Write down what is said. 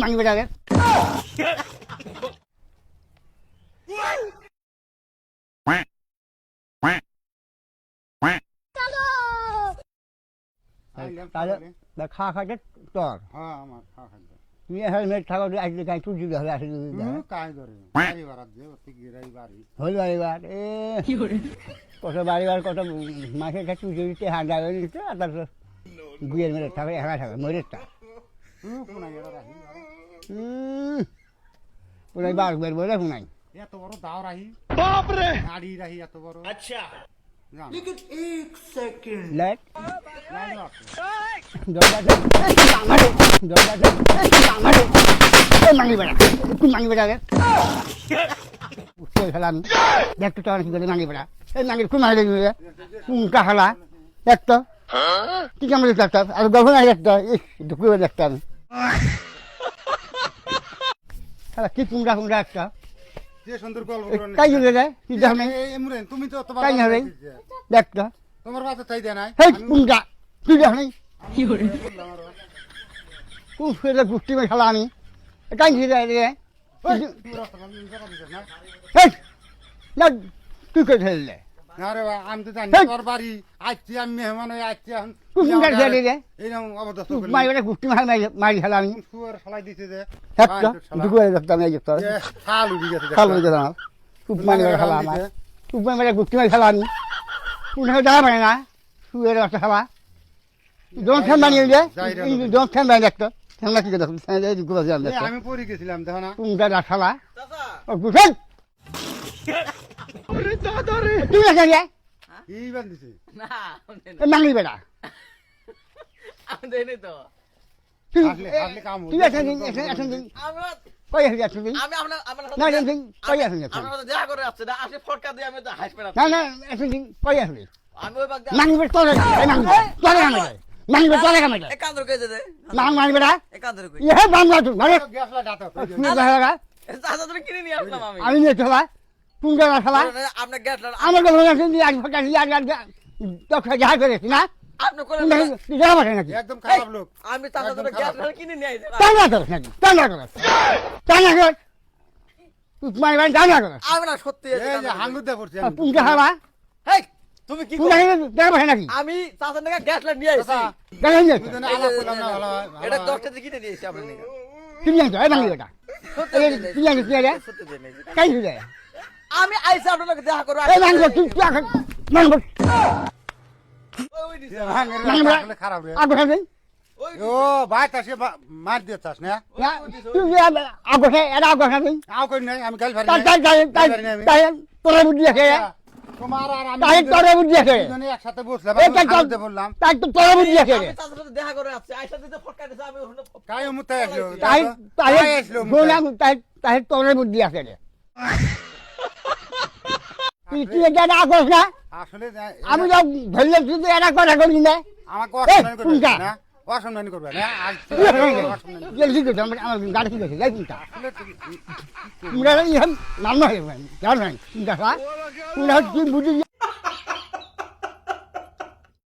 মানি বেটাকে তাহলে খাওয়া খাইতে তোর হ্যাঁ আমার খাওয়া খাদ্য তুই হেলমেট থাকো আসলে কাই তুই দিবি হলে আসলে কাজ ধরে বাড়ি বাড়াত যে ওতে গিরাই বাড়ি হল বাড়িবার এ কত বাড়িবার কত মাসের কাছে তুই দিতে হাঁটা হয়ে দিতে আর তারপর গুয়ের মেরে থাকে হেঁড়া থাকে মরেরটা পুনা গেড়া রাহি পুরাই বার বের বলে শুনাই এত বড় দাও রাহি बाप रे গাড়ি রাহি এত বড় अच्छा लेकिन লাইট মানি বেড়া তুই মানি বেড়া খেলাম দেখতে তো অনেক মানি বেড়া এই মানি কোন মানি কোনটা খেলা দেখতো কি কেমন দেখতাম আর গল্প নাই দেখতো ঢুকিয়ে দেখতাম খেলা কি কুমড়া কুমড়া একটা যে সুন্দর গল্প তাই চলে যায় কি দেখ নাই এমরেন তুমি তো তোমার তাই হবে দেখতো তোমার বাচ্চা তাই দেয় নাই হেই কুমড়া তুই দেখ নাই কোন ফেলে গুষ্টি মে খেলা আমি তাই ছিল রে না তুই কে খেললে না রে আমি তো জানি তোর বাড়ি আজকে আমি মেহমান হয়ে আজকে এখন কুমড়া খেলে রে এইরকম অবদস্ত করলি মারি বেটা গুষ্টি মারি মারি খেলা আমি সুয়ার ফলাই দিতে দে দেখতো ঢুকিয়ে দেখতাম এই দেখতো খাল উঠে গেছে খাল হয়ে গেলাম খুব মারি বেটা খেলা আমার খুব মারি বেটা গুষ্টি মারি খেলা আমি কোন দেখা পারে না শুয়ে একটা খেলা জন ফ্যান বানিয়ে দিয়ে জন ফ্যান বানিয়ে দেখতো ঠান্ডা কি দেখো আমি পড়ে গেছিলাম দেখো না কোনটা খেলা ও গুছেন अरे दादा रे তুই না জানিয়ে এই বান্ধিছে মাংলি বেটা দেয়নি তো তুই আসলে কাম তুই এখন এখন আমরা কই আসবি আসবি আমি আপনার না জানি কই আসবি আপনার সাথে দেখা করে আসছে না আসলে ফটকা দিয়ে আমি তো হাসপাতাল না না এখন কই আসবি আমি ওই বাগ মাংলি বেটা তোরে তোরে কামে মাংলি বেটা তোরে কামে একান্তর কে দে মাংলি বেটা একান্তর কই ইয়ে বাংলা তুই মানে গ্যাসলা ডাটা শুনে দেখা চাচা তুমি কিনে নিয়ে আসলাম আমি আমি নিয়ে খেলা কোনটা খেলা আপনার গ্যাস আমার তো মনে আছে আজ ফটা আজ তোকে যা করেছি না আপনি করে তুই দেখা পারে নাকি একদম খারাপ লোক আমি চাচা তুমি গ্যাস কিনে নিয়ে আইছি টানা কর নাকি টানা কর টানা কর তুই মাই বাই টানা কর আমি না সত্যি এই যে হাঙ্গুর দে পড়ছে আমি কোনটা খেলা হেই তুমি কি কোনটা দেখা পারে নাকি আমি চাচার নাকি গ্যাস নিয়ে আইছি দেখা নিয়ে তুই তো আলাপ করলাম না ভালো এটা 10 টাকা কিনে নিয়ে আইছি আপনার নাকি তুই জানিস এই বাংলা বেটা সত্যি তুই জানিস কি রে সত্যি দেই নাই কাই হয়ে আমি আইছি আপনার নাকি দেখা করব এই বাংলা তুই এখন বাংলা ওই দিছে আসলে খারাপ রে আগো খাবি ও ভাই তাসে মার দিয়ে চাস না তুই আগো খাই এটা আগো খাবি আও কই নাই আমি গাল ফারি তাই তাই তোরা বুদ্ধি আছে তোমার আর আমি তাই তোরা বুদ্ধি আছে দুজনে একসাথে বসলাম এই আমি খালতে বললাম তাই তো তোরা বুদ্ধি আছে আমি চাচার সাথে দেখা করে আসছি আইসা দিতে ফটকা দিছে আমি কাই মুতে আসলো তাই তাই আসলো গোলাম তাই তাই তোরা বুদ্ধি আছে রে তুই তুই এটা আগো না আসলে আমি তো ধরলাম তুই তো এটা কথা করি না আমাকে এই, অসম্মান করবে কোনটা? না অসম্মান করবে না আজ ঠিক আছে আমার গাড়ি ঠিক আছে যাই কোনটা তোমরা ইহান নাম নয় জানো নাই কোনটা তুই বুঝি